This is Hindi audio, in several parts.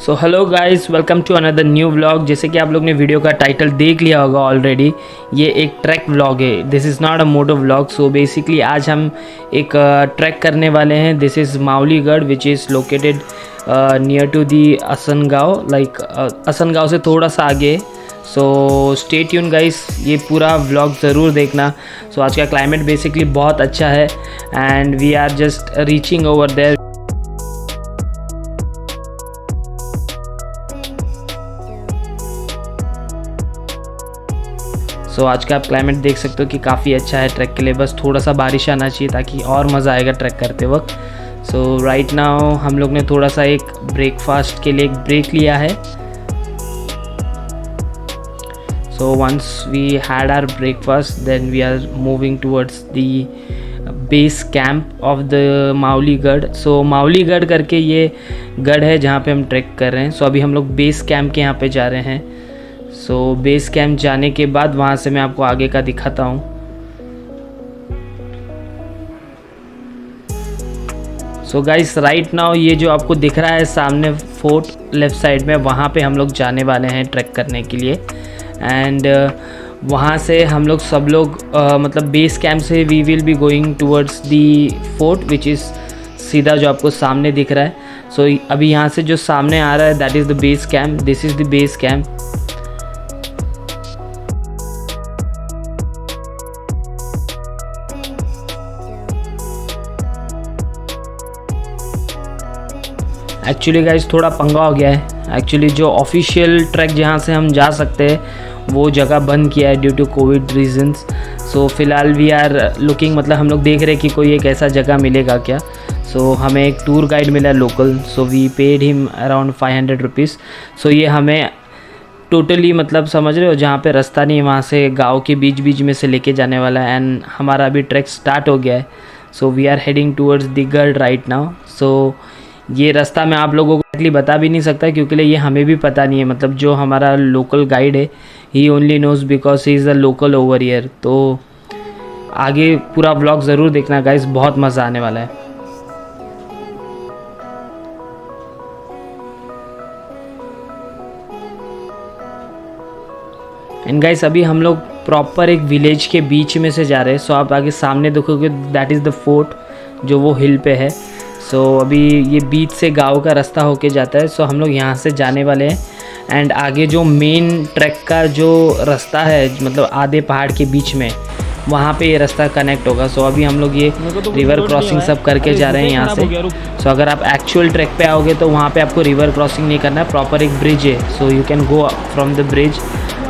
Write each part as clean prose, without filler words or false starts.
So hello guys, welcome to another new vlog. जैसे कि आप लोग ने वीडियो का टाइटल देख लिया होगा ऑलरेडी, ये एक ट्रैक व्लॉग है। This is not a moto vlog. So basically आज हम एक ट्रैक करने वाले हैं। This is Mavligarh which is located near to the Asangaon, like Asangaon से थोड़ा सा आगे। सो स्टे ट्यून गाइस, ये पूरा व्लॉग ज़रूर देखना। सो आज का क्लाइमेट बेसिकली बहुत अच्छा है and we are just reaching over there. So आज का आप क्लाइमेट देख सकते हो कि काफ़ी अच्छा है ट्रैक के लिए। बस थोड़ा सा बारिश आना चाहिए ताकि और मज़ा आएगा ट्रैक करते वक्त। सो राइट नाउ हम लोग ने थोड़ा सा एक ब्रेकफास्ट के लिए एक ब्रेक लिया है। So once we had our breakfast then we are moving towards the base camp of the Mavligarh. So Mavligarh करके ये गढ़ है जहाँ पे हम ट्रैक कर रहे हैं। सो अभी हम लोग बेस कैंप के यहाँ पे जा रहे हैं। सो बेस कैंप जाने के बाद वहाँ से मैं आपको आगे का दिखाता हूँ। सो गाइस, राइट नाउ ये जो आपको दिख रहा है सामने फोर्ट लेफ़्ट साइड में, वहाँ पे हम लोग जाने वाले हैं ट्रैक करने के लिए। एंड वहाँ से हम लोग सब लोग मतलब बेस कैंप से we will be going towards the fort which is सीधा जो आपको सामने दिख रहा है। सो अभी यहाँ से जो सामने आ रहा है that is the base camp. This is the base camp. Actually guys थोड़ा पंगा हो गया है। एक्चुअली जो ऑफिशियल ट्रैक जहाँ से हम जा सकते हैं वो जगह बंद किया है ड्यू टू कोविड रीजंस। सो फिलहाल वी आर लुकिंग, मतलब हम लोग देख रहे हैं कि कोई एक ऐसा जगह मिलेगा क्या। सो हमें एक टूर गाइड मिला local. So we paid him around 500 rupees. So ये हमें टोटली, मतलब समझ रहे हो, जहाँ पे रास्ता नहीं वहाँ से गाँव के बीच बीच में से लेके जाने वाला है। एंड हमारा अभी ट्रैक स्टार्ट हो गया है। So we are heading towards the गढ़ राइट नाउ। सो ये रास्ता मैं आप लोगों को एक्चुअली बता भी नहीं सकता क्योंकि ये हमें भी पता नहीं है। मतलब जो हमारा लोकल गाइड है he only knows because he is a local over here. तो आगे पूरा व्लॉग ज़रूर देखना गाइस, बहुत मज़ा आने वाला है। एंड गाइस अभी हम लोग प्रॉपर एक विलेज के बीच में से जा रहे हैं। सो आप आगे सामने देखोगे दैट इज़ द फोर्ट जो वो हिल पे है। सो अभी ये बीच से गांव का रास्ता होके जाता है। सो हम लोग यहाँ से जाने वाले हैं एंड आगे जो मेन ट्रैक का जो रास्ता है, मतलब आधे पहाड़ के बीच में, वहाँ पे ये रास्ता कनेक्ट होगा। सो अभी हम लोग ये रिवर क्रॉसिंग सब करके जा रहे हैं यहाँ से। सो अगर आप एक्चुअल ट्रैक पे आओगे तो वहाँ पे आपको रिवर क्रॉसिंग नहीं करना है, प्रॉपर एक ब्रिज है। So you can go from the bridge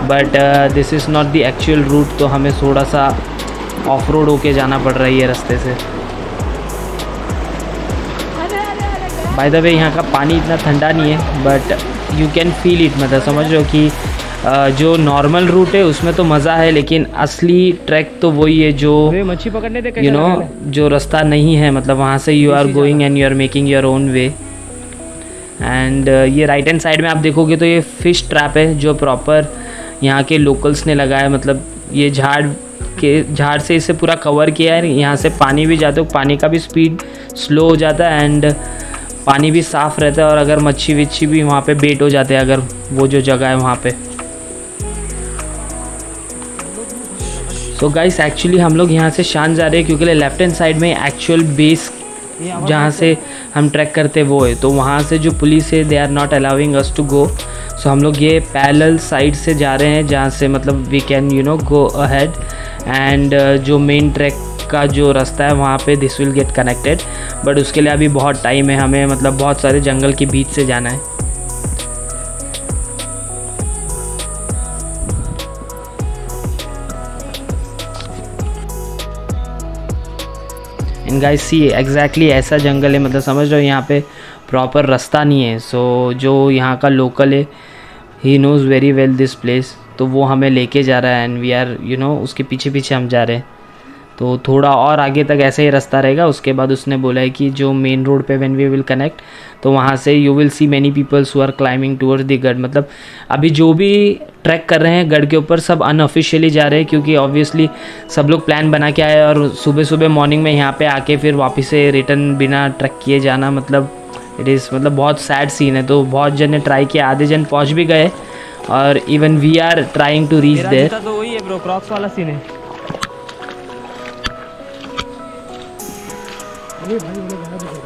but this is not the actual route. तो हमें थोड़ा सा ऑफ रोड होके जाना पड़ रहा है ये रास्ते से। बाय द वे यहाँ का पानी इतना ठंडा नहीं है but you can feel it. मतलब समझ रहे हो कि जो नॉर्मल रूट है उसमें तो मज़ा है, लेकिन असली ट्रैक तो वही है जो मच्छी पकड़ने दे, यू नो जो रास्ता नहीं है। मतलब वहाँ से you are going and you are making your own way. And ये राइट हैंड साइड में आप देखोगे तो ये फ़िश ट्रैप है जो प्रॉपर यहाँ के लोकल्स ने लगाया। मतलब ये झाड़ से इसे पूरा कवर किया है। यहाँ से पानी भी जाता है, पानी का भी स्पीड स्लो हो जाता है एंड पानी भी साफ़ रहता है। और अगर मच्छी विच्छी भी वहाँ पे बेट हो जाते हैं अगर वो जो जगह है वहाँ पे। सो गाइस एक्चुअली हम लोग यहाँ से शान जा रहे हैं क्योंकि लेफ्ट हैंड साइड में एक्चुअल बेस जहाँ से हम ट्रैक करते वो है। तो वहाँ से जो पुलिस है they are not allowing us to go. So हम लोग ये पैरेलल साइड से जा रहे हैं जहाँ से मतलब we can you know go ahead. And जो मेन ट्रैक का जो रास्ता है वहाँ पे this will get connected but उसके लिए अभी बहुत टाइम है। हमें मतलब बहुत सारे जंगल के बीच से जाना है। एंड गाइस सी एग्जैक्टली ऐसा जंगल है, मतलब समझ रहे हो यहाँ पे प्रॉपर रास्ता नहीं है। सो जो यहाँ का लोकल है he knows very well this place. तो वो हमें लेके जा रहा है and we are you know उसके पीछे पीछे हम जा रहे हैं। तो थोड़ा और आगे तक ऐसे ही रास्ता रहेगा। उसके बाद उसने बोला है कि जो मेन रोड पे व्हेन वी विल कनेक्ट तो वहाँ से you will see many peoples who are climbing towards the गढ़। मतलब अभी जो भी ट्रैक कर रहे हैं गढ़ के ऊपर सब अनऑफिशियली जा रहे हैं क्योंकि ऑब्वियसली सब लोग प्लान बना के आए और सुबह सुबह मॉर्निंग में यहाँ पे आके फिर वापस से रिटर्न बिना ट्रैक किए जाना मतलब इट इज़ मतलब बहुत सैड सीन है। तो बहुत जन ने ट्राई किया, आधे जन पहुंच भी गए और even we are trying to reach there. तो वही है ब्रो, क्रॉक्स वाला सीन है। अरे भाई वो गाना भी करो।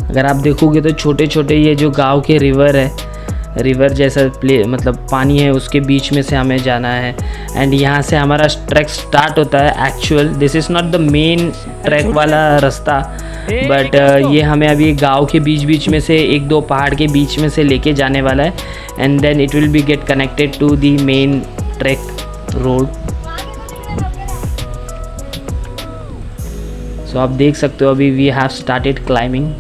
अगर आप देखोगे तो छोटे छोटे ये जो गांव के रिवर है, रिवर जैसा प्ले मतलब पानी है, उसके बीच में से हमें जाना है। एंड यहाँ से हमारा ट्रैक स्टार्ट होता है। Actual this is not the main track वाला रास्ता, बट ये हमें अभी गांव के बीच बीच में से एक दो पहाड़ के बीच में से लेके जाने वाला है। And then it will be get connected to the main track road. So आप देख सकते हो अभी we have started climbing.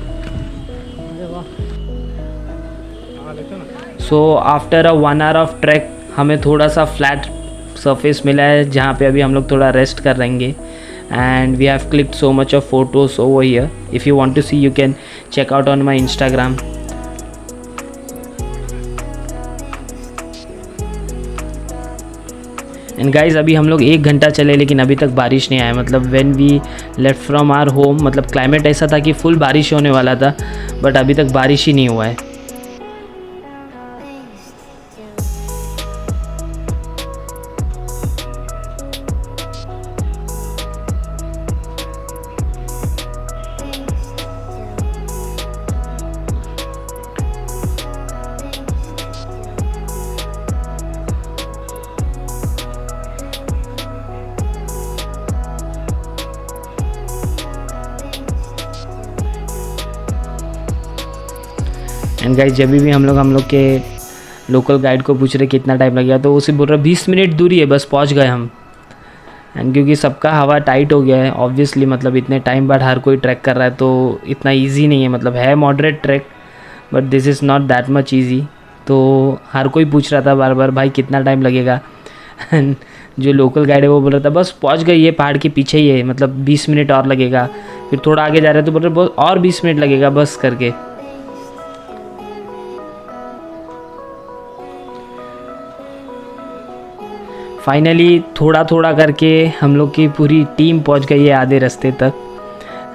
So after a 1 hour of trek हमें थोड़ा सा फ्लैट सरफेस मिला है जहाँ पे अभी हम लोग थोड़ा रेस्ट कर रहेंगे। And we have clicked so much of photos over here. If you want to see you can check out on my Instagram. And guys अभी हम लोग 1 घंटा चले लेकिन अभी तक बारिश नहीं आया। मतलब when we left from our home, मतलब क्लाइमेट ऐसा था कि फुल बारिश होने वाला था, बट अभी तक बारिश ही नहीं हुआ है। एंड गाइस जब भी हम लोग के लोकल गाइड को पूछ रहे कितना टाइम लगेगा, तो उसे बोल रहा 20 मिनट दूरी है, बस पहुंच गए हम। एंड क्योंकि सबका हवा टाइट हो गया है ऑब्वियसली, मतलब इतने टाइम बाद हर कोई ट्रैक कर रहा है तो इतना इजी नहीं है। मतलब है moderate track but this is not that much easy. तो हर कोई पूछ रहा था बार बार भाई कितना टाइम लगेगा। एंड जो लोकल गाइड है वो बोल रहा था बस पहुंच गए, ये पहाड़ के पीछे ही है, मतलब 20 मिनट और लगेगा। फिर थोड़ा आगे जा रहे तो बोल रहे और 20 मिनट लगेगा बस करके। फाइनली थोड़ा थोड़ा करके हम लोग की पूरी टीम पहुंच गई है आधे रास्ते तक।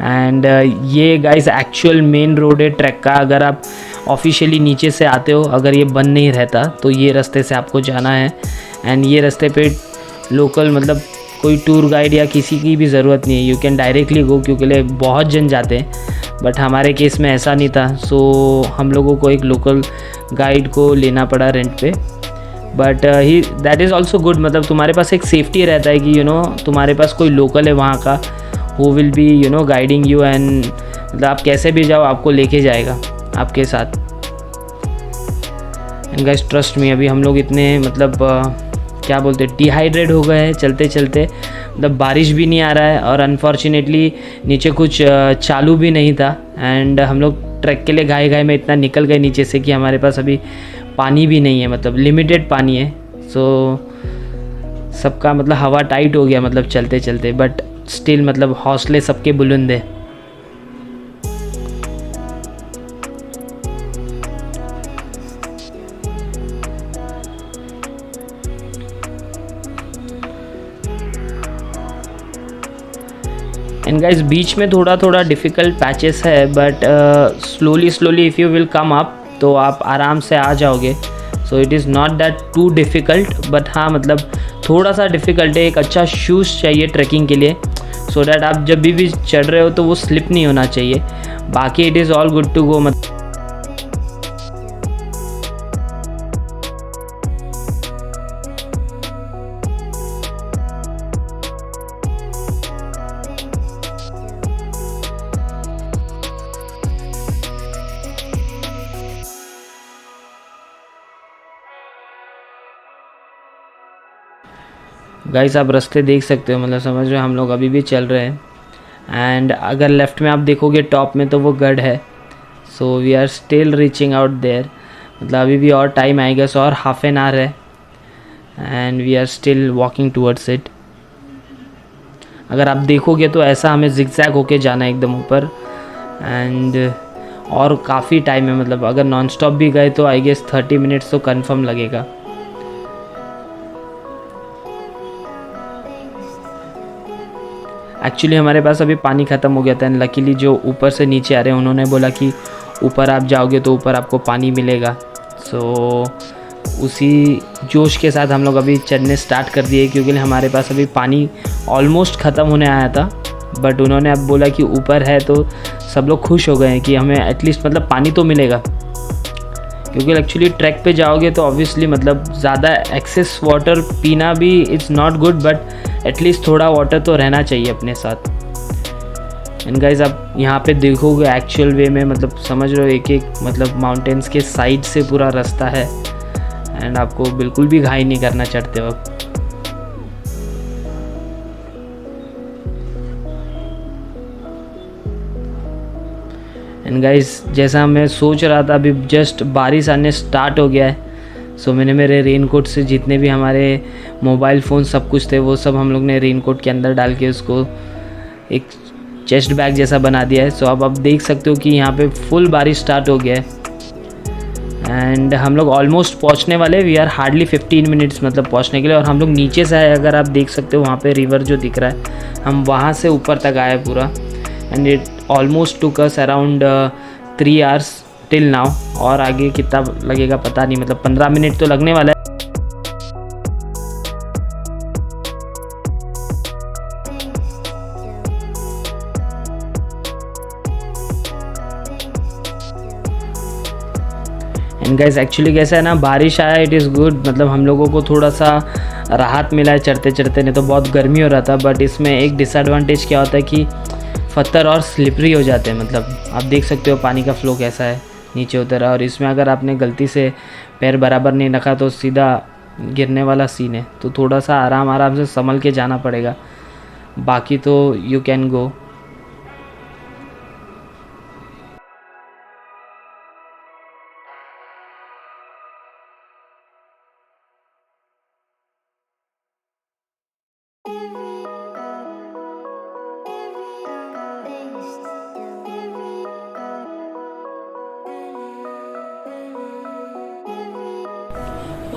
एंड ये गाइस एक्चुअल मेन रोड है ट्रैक का। अगर आप ऑफिशियली नीचे से आते हो, अगर ये बंद नहीं रहता तो ये रास्ते से आपको जाना है। एंड ये रास्ते पे लोकल मतलब कोई टूर गाइड या किसी की भी ज़रूरत नहीं है, यू कैन डायरेक्टली गो, क्योंकि बहुत जन जाते हैं। बट हमारे केस में ऐसा नहीं था, सो हम लोगों को एक लोकल गाइड को लेना पड़ा रेंट पे। But he that is also good, मतलब तुम्हारे पास एक सेफ्टी रहता है कि यू नो तुम्हारे पास कोई लोकल है वहाँ का, who will be you know guiding you. And मतलब आप कैसे भी जाओ आपको लेके जाएगा आपके साथ। एंड गाइस ट्रस्ट मी, अभी हम लोग इतने मतलब क्या बोलते डिहाइड्रेट हो गए हैं चलते चलते, मतलब बारिश भी नहीं आ रहा है और अनफॉर्चुनेटली नीचे कुछ चालू भी नहीं था। एंड हम लोग ट्रैक के लिए घाई में इतना निकल गए नीचे से कि हमारे पास अभी पानी भी नहीं है, मतलब लिमिटेड पानी है। सो सबका मतलब हवा टाइट हो गया मतलब चलते चलते, बट स्टिल मतलब हौसले सबके बुलंद है। एंड गाइस बीच में थोड़ा थोड़ा डिफ़िकल्ट पैचेस है, but slowly if you will come up तो आप आराम से आ जाओगे। सो it is not that too difficult, but हाँ मतलब थोड़ा सा डिफ़िकल्ट है। एक अच्छा शूज़ चाहिए ट्रैकिंग के लिए, सो डैट आप जब भी चढ़ रहे हो तो वो स्लिप नहीं होना चाहिए। बाकी it is all good to go. मतलब गाइस आप रास्ते देख सकते हो, मतलब समझ रहे हो हम लोग अभी भी चल रहे हैं। एंड अगर लेफ़्ट में आप देखोगे टॉप में तो वो गढ़ है। So we are still reaching out there, मतलब अभी भी और टाइम आएगा, सो और हाफ एन आवर है। And we are still walking towards it. अगर आप देखोगे तो ऐसा हमें जिगजैग होके जाना है एकदम ऊपर। एंड और काफ़ी टाइम है, मतलब अगर नॉन स्टॉप भी गए तो आई गेस 30 मिनट्स तो कंफर्म लगेगा। एक्चुअली हमारे पास अभी पानी ख़त्म हो गया था एंड लकीली जो ऊपर से नीचे आ रहे हैं उन्होंने बोला कि ऊपर आप जाओगे तो ऊपर आपको पानी मिलेगा। सो उसी जोश के साथ हम लोग अभी चढ़ने स्टार्ट कर दिए, क्योंकि हमारे पास अभी पानी ऑलमोस्ट ख़त्म होने आया था। बट उन्होंने अब बोला कि ऊपर है तो सब लोग खुश हो गए हैं कि हमें एटलीस्ट मतलब पानी तो मिलेगा, क्योंकि एक्चुअली ट्रैक पे जाओगे तो ऑब्वियसली मतलब ज़्यादा एक्सेस वाटर पीना भी it's not good, but at least थोड़ा वाटर तो रहना चाहिए अपने साथ। एंड गाइज आप यहाँ पे देखोगे एक्चुअल वे में मतलब समझ रहे हो एक एक मतलब माउंटेन्स के साइड से पूरा रास्ता है एंड आपको बिल्कुल भी घाई नहीं करना चढ़ते वक्त। एंड गाइस जैसा मैं सोच रहा था अभी जस्ट बारिश आने स्टार्ट हो गया है। सो मैंने मेरे रेनकोट से जितने भी हमारे मोबाइल फ़ोन सब कुछ थे वो सब हम लोग ने रेनकोट के अंदर डाल के उसको एक चेस्ट बैग जैसा बना दिया है। सो अब आप देख सकते हो कि यहाँ पे फुल बारिश स्टार्ट हो गया है एंड हम लोग ऑलमोस्ट पहुँचने वाले, वी आर हार्डली 15 मिनट्स मतलब पहुँचने के लिए। और हम लोग नीचे से आए, अगर आप देख सकते हो वहाँ पे रिवर जो दिख रहा है, हम वहाँ से ऊपर तक आए पूरा and it almost took us around 3 hours till now. और आगे कितना लगेगा पता नहीं, मतलब 15 मिनट तो लगने वाला है। एंड गाइस एक्चुअली कैसा है ना, बारिश आया इट इज़ गुड, मतलब हम लोगों को थोड़ा सा राहत मिला है चढ़ते चढ़ते, नहीं तो बहुत गर्मी हो रहा था। बट इसमें एक डिसएडवांटेज क्या होता है कि पत्थर और स्लिपरी हो जाते हैं, मतलब आप देख सकते हो पानी का फ्लो कैसा है नीचे उतर। और इसमें अगर आपने गलती से पैर बराबर नहीं रखा तो सीधा गिरने वाला सीन है, तो थोड़ा सा आराम आराम से संभल के जाना पड़ेगा, बाकी तो you can go.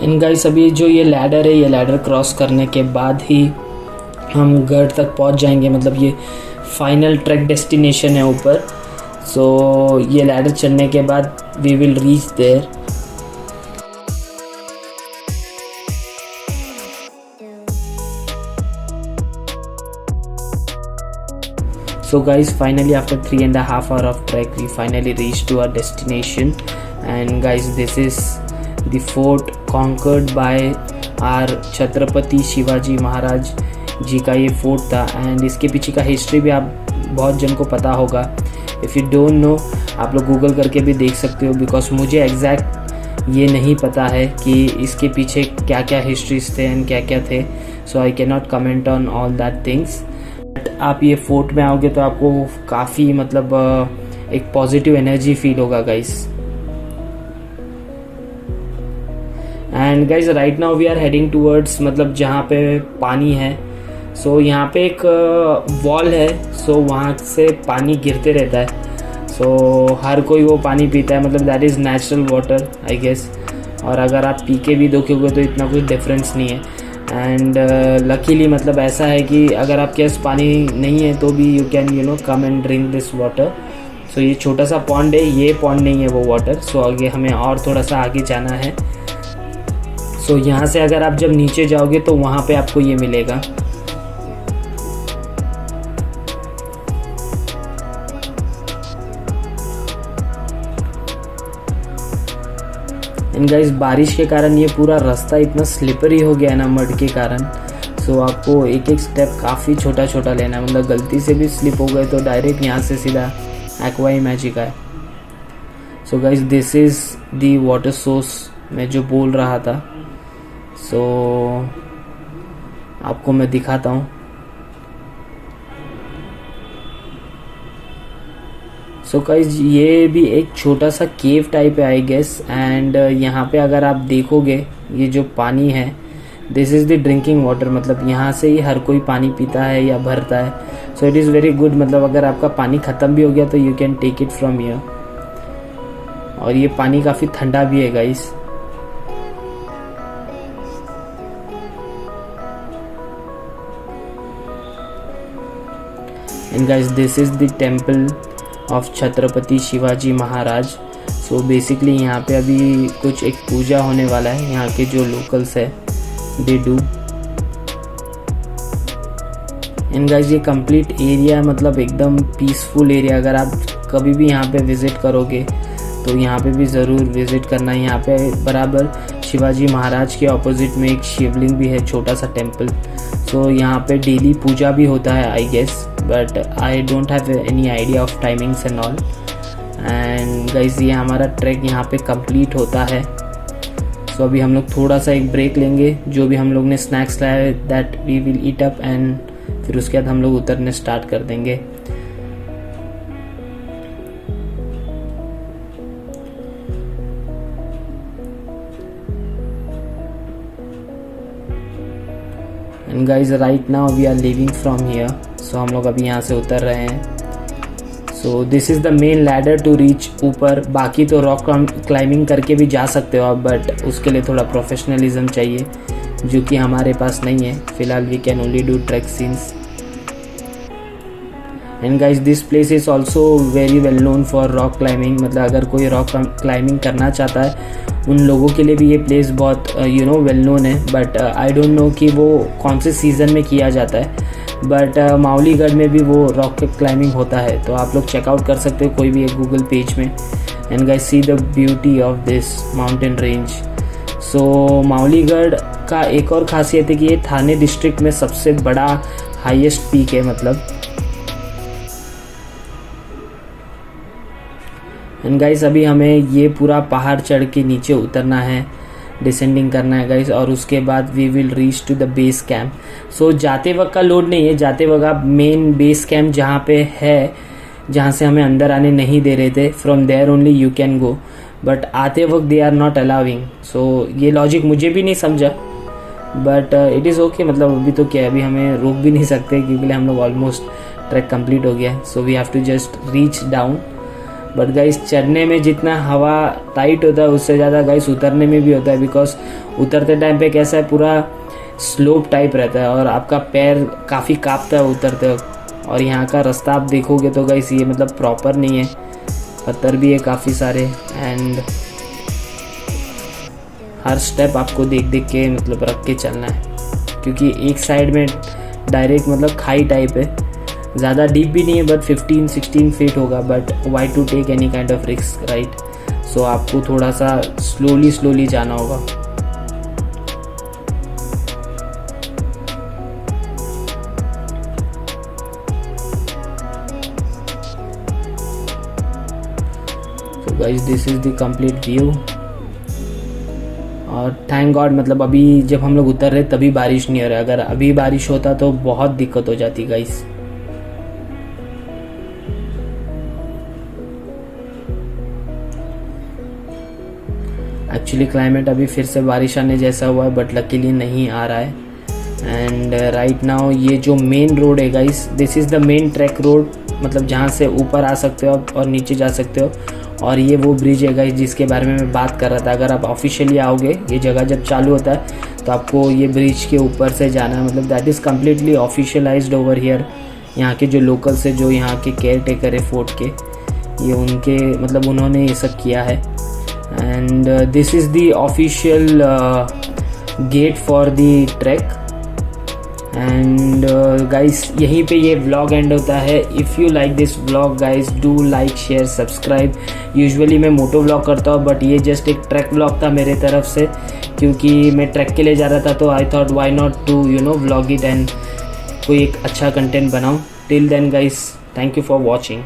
In guys अभी जो ये लैडर है, ये लैडर क्रॉस करने के बाद ही हम गढ़ तक पहुंच जाएंगे, मतलब ये फाइनल ट्रैक डेस्टिनेशन है ऊपर। सो ये लैडर चढ़ने के बाद we will reach there. So guys, finally after 3.5 hours of trek we finally reached to our destination, and guys this is the fort conquered by our Chhatrapati Shivaji Maharaj ji का ये फोर्ट था। एंड इसके पीछे का हिस्ट्री भी आप बहुत जन को पता होगा। इफ़ यू डोंट नो आप लोग गूगल करके भी देख सकते हो, बिकॉज मुझे एग्जैक्ट ये नहीं पता है कि इसके पीछे क्या क्या हिस्ट्रीज थे एंड क्या क्या थे। So I can not comment on all that things. आप ये फोर्ट में आओगे तो आपको काफ़ी मतलब एक पॉजिटिव एनर्जी फील होगा guys. And guys right now we are heading towards मतलब जहाँ पे पानी है। सो यहाँ पे एक वॉल है, सो वहाँ से पानी गिरते रहता है। सो हर कोई वो पानी पीता है, मतलब that is natural water I guess. और अगर आप पी के भी देखोगे तो इतना कुछ डिफरेंस नहीं है। एंड लकीली मतलब ऐसा है कि अगर आपके पास पानी नहीं है तो भी you can you know come and drink this water. So ये छोटा सा पॉन्ड है, ये पॉन्ड नहीं है वो वाटर। सो आगे हमें और थोड़ा सा आगे जाना है। सो यहाँ से अगर आप जब नीचे जाओगे तो वहाँ पे आपको ये मिलेगा। एंड गाइस बारिश के कारण ये पूरा रास्ता इतना स्लिपरी हो गया है ना मड के कारण। सो आपको एक एक स्टेप काफ़ी छोटा छोटा लेना है, मतलब गलती से भी स्लिप हो गए तो डायरेक्ट यहाँ से सीधा एक्वा मैजिका है। सो guys this is the water source मैं जो बोल रहा था। सो आपको मैं दिखाता हूँ। सो गाइस ये भी एक छोटा सा केव टाइप है आई गेस। एंड यहाँ पे अगर आप देखोगे ये जो पानी है this is the drinking water, मतलब यहाँ से ही हर कोई पानी पीता है या भरता है। So it is very good, मतलब अगर आपका पानी ख़त्म भी हो गया तो you can take it from here. और ये पानी काफ़ी ठंडा भी है guys. And guys this is the temple of Chhatrapati Shivaji Maharaj. So basically यहाँ पे अभी कुछ एक पूजा होने वाला है, यहाँ के जो लोकल्स है दे डू। एंड गाइस ये कंप्लीट एरिया मतलब एकदम पीसफुल एरिया, अगर आप कभी भी यहाँ पे विज़िट करोगे तो यहाँ पे भी ज़रूर विज़िट करना। यहाँ पे बराबर शिवाजी महाराज के ऑपोजिट में एक शिवलिंग भी है, छोटा सा टेम्पल। सो यहाँ पे डेली पूजा भी होता है I guess, but I don't have any idea of timings and all. And guys ये हमारा ट्रैक यहाँ पे कंप्लीट होता है। सो अभी हम लोग थोड़ा सा एक ब्रेक लेंगे, जो भी हम लोग ने स्नैक्स लाया है that we will eat up, and फिर उसके बाद हम लोग उतरने स्टार्ट कर देंगे। And guys right now we are leaving from here. So हम लोग अभी यहाँ से उतर रहे हैं। So this is the main ladder to reach ऊपर। बाकी तो रॉक क्लाइंबिंग करके भी जा सकते हो आप, बट उसके लिए थोड़ा प्रोफेशनलिज्म चाहिए जो कि हमारे पास नहीं है फ़िलहाल। We can only do track scenes. And guys this place is also very well known for rock climbing. मतलब अगर कोई रॉक क्लाइंबिंग करना चाहता है उन लोगों के लिए भी ये प्लेस बहुत वेल नोन है, बट आई डोंट नो कि वो कौन से सीज़न में किया जाता है। बट मावलीगढ़ में भी वो रॉक क्लाइंबिंग होता है, तो आप लोग चेकआउट कर सकते हो कोई भी एक गूगल पेज में। And guys see the beauty of this mountain range. So Mavligarh का एक और खासियत है कि ये थाने डिस्ट्रिक्ट में सबसे बड़ा हाईएस्ट पीक है मतलब। एंड गाइस अभी हमें ये पूरा पहाड़ चढ़ के नीचे उतरना है, डिसेंडिंग करना है गाइस, और उसके बाद we will reach to the base camp. So जाते वक्त का लोड नहीं है, जाते वक्त आप मेन बेस कैंप जहाँ पे है, जहाँ से हमें अंदर आने नहीं दे रहे थे, from there only you can go, but आते वक्त they are not allowing. So ये लॉजिक मुझे भी नहीं समझा, बट इट इज़ ओके। मतलब अभी तो क्या है, अभी हमें रोक भी नहीं सकते क्योंकि हम लोग ऑलमोस्ट ट्रैक कंप्लीट हो गया है। So we have to just reach down. But guys चढ़ने में जितना हवा टाइट होता है उससे ज़्यादा गाइस उतरने में भी होता है, बिकॉज उतरते टाइम पे कैसा है पूरा स्लोप टाइप रहता है और आपका पैर काफ़ी कांपता है उतरते वक्त। और यहाँ का रास्ता आप देखोगे तो गाइस ये मतलब प्रॉपर नहीं है, पत्थर भी है काफ़ी सारे, एंड हर स्टेप आपको देख देख के मतलब रख के चलना है, क्योंकि एक साइड में डायरेक्ट मतलब खाई टाइप है, ज़्यादा डीप भी नहीं है, बट 15-16 फीट होगा। But why to take any kind of risk, right? So आपको थोड़ा सा स्लोली जाना होगा। So guys this is the complete view. और थैंक गॉड मतलब अभी जब हम लोग उतर रहे तभी बारिश नहीं हो रहा है, अगर अभी बारिश होता तो बहुत दिक्कत हो जाती गाइस। एक्चुअली क्लाइमेट अभी फिर से बारिश आने जैसा हुआ है, बट लकीली नहीं आ रहा है। एंड राइट नाउ ये जो मेन रोड है guys, this is the main track road, मतलब जहाँ से ऊपर आ सकते हो आप और नीचे जा सकते हो। और ये वो ब्रिज है गाइस जिसके बारे में मैं बात कर रहा था। अगर आप ऑफिशियली आओगे, ये जगह जब चालू होता है तो आपको ये ब्रिज के ऊपर से जाना है, मतलब that is completely officialized over here. यहाँ के जो लोकल्स है, जो यहाँ के केयर टेकर है फोर्ट के, ये उनके मतलब उन्होंने ये सब किया है। And this is the official get for the track. And guys यहीं पे ये व्लॉग एंड होता है। If you like this vlog guys, do like share subscribe. Usually मैं मोटो व्लॉग करता हूँ, बट ये जस्ट एक ट्रैक व्लॉग था मेरे तरफ से, क्योंकि मैं ट्रैक के लिए जा रहा था, तो I thought why not to vlog it and कोई एक अच्छा कंटेंट बनाऊँ। Till then guys, thank you for watching.